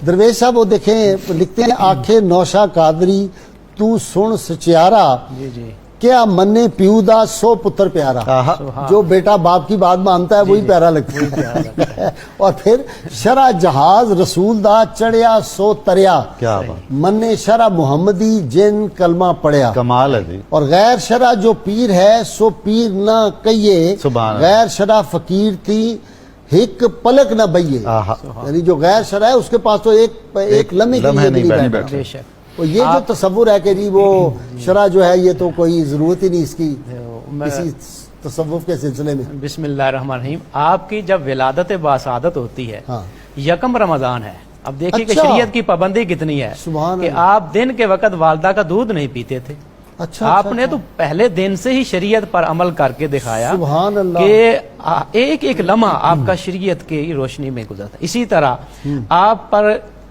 दरवेश साहब वो देखें, लिखते हैं आखे नौशा कादरी तू सुन सचियारा, जी जी, क्या मन्ने पियूदा सो पुत्र प्यारा। जो बेटा बाप की बात मानता है वही प्यारा लगता है। और फिर शरा जहाज रसूल दा चढ़िया सो तरिया, क्या बात, मन्ने शरा मुहम्मदी जिन कलमा पढ़िया। कमाल है जी। और गैर शरा जो पीर है सो पीर न कहिए, सुभान गैर शरा फकीर थी हिक पलक न बइये। यानी जो गैर शरा है उसके पास तो एक लम्हे के लिए भी नहीं बैठा। बेशक। और ये जो तसव्वुर है कि जी वो शरा जो है ये तो कोई जरूरत ही नहीं इसकी किसी तसव्वुफ के सिलसिले में। बिस्मिल्लाहिर्रहमानिर्रहीम। आपकी जब विलादत बासादत होती है, हाँ। यकम रमजान है, अब देखिए कि अच्छा। शरीयत की पाबंदी कितनी है सुभान कि अल्लाह। आप दिन के वक्त वालदा का दूध नहीं पीते थे। अच्छा, आपने तो पहले दिन से ही शरीयत पर अमल करके दिखाया सुभान अल्लाह। कि एक एक लम्हा आपका शरीयत की रोशनी में गुजरता। इसी तरह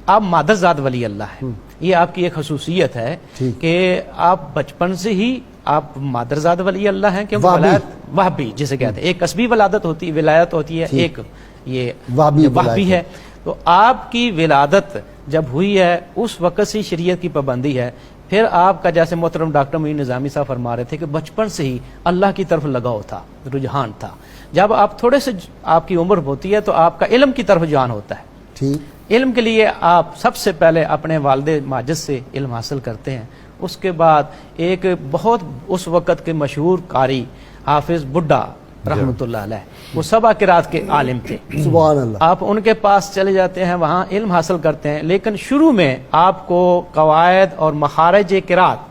आप मादरजाद वली अल्लाह है, ये आपकी एक खसूसियत है कि आप बचपन से ही आप मादरजाद वली अल्लाह हैं। क्योंकि वलायत वहबी जिसे कहते हैं, एक कसबी वलादत होती है, विलायत होती है, एक ये वहबी है। तो आपकी विलादत जब हुई है उस वक्त से शरीयत की पाबंदी है। फिर आपका जैसे मोहतरम डॉक्टर मोइन निजामी साहब फरमा रहे थे कि बचपन से ही अल्लाह की तरफ लगाव था, रुझान था। जब आप थोड़े से आपकी उम्र होती है तो आपका इल्म की तरफ रुझान होता है। ठीक, इल्म के लिए आप सबसे पहले अपने वालिद माजिद से इल्म हासिल करते हैं। उसके बाद एक बहुत उस वक़्त के मशहूर कारी हाफिज बुड्ढा रहमतुल्लाह अलैह, वो सबा किरात के आलिम थे। सुभान अल्लाह। आप उनके पास चले जाते हैं, वहाँ इल्म हासिल करते हैं। लेकिन शुरू में आपको कवायद और मखारज किरात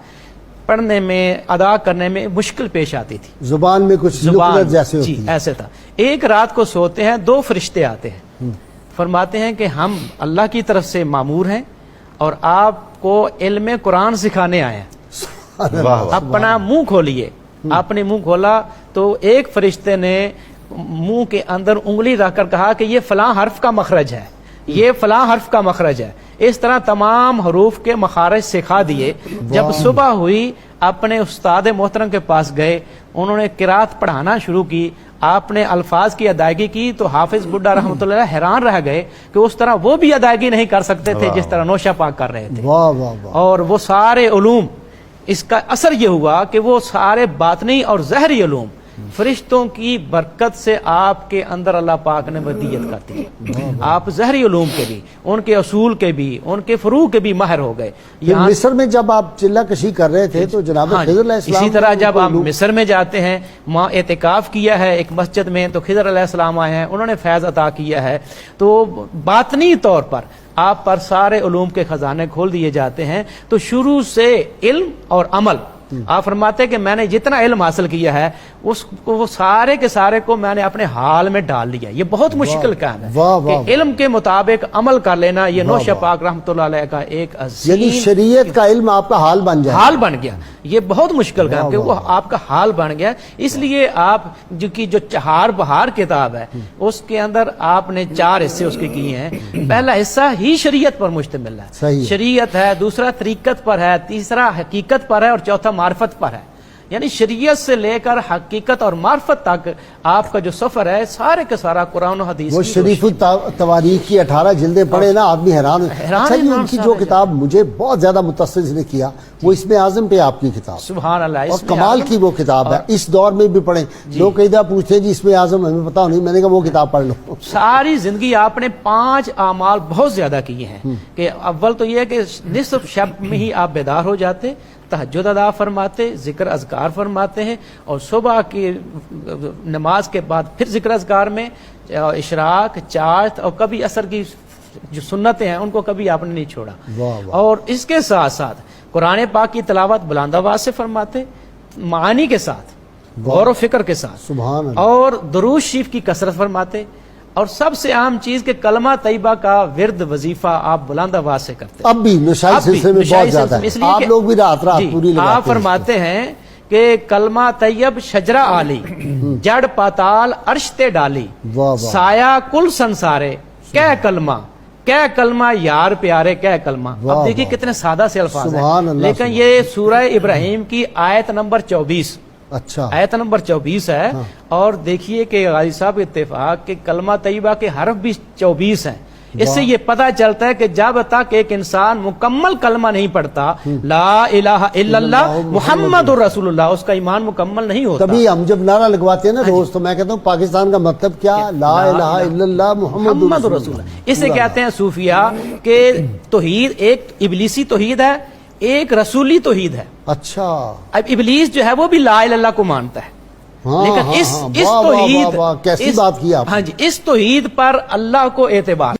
पढ़ने में, अदा करने में मुश्किल पेश आती थी। जुबान में कुछ लुकलत जैसे होती जी है। ऐसे था। एक रात को सोते हैं, दो फरिश्ते आते हैं, फरमाते हैं कि हम अल्लाह की तरफ से मामूर हैं और आपको इल्म कुरान सिखाने आए हैं, अपना मुंह खोलिए। आपने मुंह खोला तो एक फरिश्ते ने मुंह के अंदर उंगली रखकर कहा कि ये फलां हर्फ का मखरज है, ये फलां हर्फ का मखरज है। इस तरह तमाम हरूफ के मखारज सिखा दिए। जब सुबह हुई अपने उस्ताद मोहतरम के पास गए, उन्होंने किरात पढ़ाना शुरू की, आपने अल्फाज की अदायगी की तो हाफिज बुड्ढा रहमतुल्लाह हैरान रह गए कि उस तरह वो भी अदायगी नहीं कर सकते थे जिस तरह नौशा पाक कर रहे थे। वाह वाह वाह। और वो सारे उलूम, इसका असर ये हुआ कि वो सारे बातनी और ज़हरी उलूम फरिश्तों की बरकत से आपके अंदर अल्लाह पाक ने वदीयत कर दी। आप ज़हरी उलूम के भी, उनके असूल के भी, उनके फरूक के भी माहिर हो गए। मिस्र में जब आप चिल्ला कशी कर रहे थे तो जनाब खिज़र अलैहिस्सलाम, इसी तरह जब आप मिस्र में जाते हैं, वहाँ एतिकाफ किया है एक मस्जिद में, तो खिज़र अलैहिस्सलाम आए हैं, उन्होंने फैज़ अता किया है। तो बातनी तौर पर आप पर सारे उलूम के खजाने खोल दिए जाते हैं। तो शुरू से इल्म और अमल, आप फरमाते कि मैंने जितना इल्म हासिल किया है उसको, वो सारे के सारे को मैंने अपने हाल में डाल लिया। ये बहुत मुश्किल काम है कि इल्म के मुताबिक अमल कर लेना। ये नौशा पाक रहमतुल्लाह अलैह का एक यानी शरीयत का इल्म आपका हाल बन जाए, हाल बन गया। ये बहुत मुश्किल काम कि वो आपका हाल बन गया। इसलिए आप जो चहार बहार किताब है उसके अंदर आपने 4 हिस्से उसके किए हैं। पहला हिस्सा ही शरीयत पर मुश्तमिल है, शरीयत है, दूसरा तरीकत पर है, तीसरा हकीकत पर है और चौथा मार्फत पर है। यानी शरीयत से लेकर हकीकत और मार्फत तक आपका जो सफर है सारे का सारा कुरान और हदीस। वो शरीफ तवारीख की 18 जिल्दें पढ़े ना आदमी हैरान। अच्छा जी, उनकी जो किताब मुझे बहुत ज्यादा मुतअस्सिर ने किया वो इसमें आज़म पे आपकी किताब, सुभान अल्लाह, और कमाल की वो किताब है। इस दौर में भी पढ़े। लोग कई दफा पूछते हैं जी इसमें आज़म हमें पता नहीं, मैंने कहा वो किताब पढ़ लो। सारी जिंदगी आपने 5 आमाल बहुत ज्यादा किए हैं कि अव्वल तो ये है कि निस्फ शब में ही आप बेदार हो जाते, तहज्जुद अदा फरमाते, जिक्र अज़कार फरमाते हैं, और सुबह की नमाज के बाद फिर जिक्र अज़कार में इशराक, चार्त और कभी असर की जो सुन्नतें हैं उनको कभी आपने नहीं छोड़ा। और इसके साथ साथ कुरान पाक की तिलावत बुलंद आवाज से फरमाते, मानी के साथ, गौर व फिक्र के साथ, सुभान अल्लाह, और दुरूद शरीफ की कसरत फरमाते, और सबसे अहम चीज के कलमा तैयबा का विर्द वजीफा आप बुलंद आवाज से करते। अब भी नशाई सिलसिले में बहुत ज्यादा है, आप लोग भी रात रात पूरी लगाते हैं। आप फरमाते हैं कि कलमा तैयब शजरा आली, जड़ पाताल अर्शते डाली, साया कुल संसारे, कै कलमा यार प्यारे कै कलमा। अब देखिए कितने सादा से अल्फाज हैं, लेकिन ये सूरह इब्राहिम की आयत नंबर 24, अच्छा आयत नंबर 24 है। और देखिए कि गाजी साहब इत्तेफाक के कलमा तैयबा के हरफ भी 24 हैं, اس سے یہ پتہ چلتا ہے کہ جب تک ایک انسان مکمل کلمہ نہیں پڑھتا لا الہ الا اللہ محمد رسول اللہ، اس کا ایمان مکمل نہیں ہوتا۔ تبھی ہم جب نعرہ لگواتے ہیں نا روز، تو میں کہتا ہوں پاکستان کا مطلب کیا؟ لا الہ الا اللہ محمد رسول اللہ۔ اسے کہتے ہیں صوفیہ کہ توحید ایک ابلیسی توحید ہے، ایک رسولی توحید ہے۔ اچھا، اب ابلیس جو ہے وہ بھی لا الہ الا اللہ کو مانتا ہے، لیکن اس توحید، کیسی بات کی آپ نے۔ ہاں جی، اس توحید پر اللہ کو اعتبار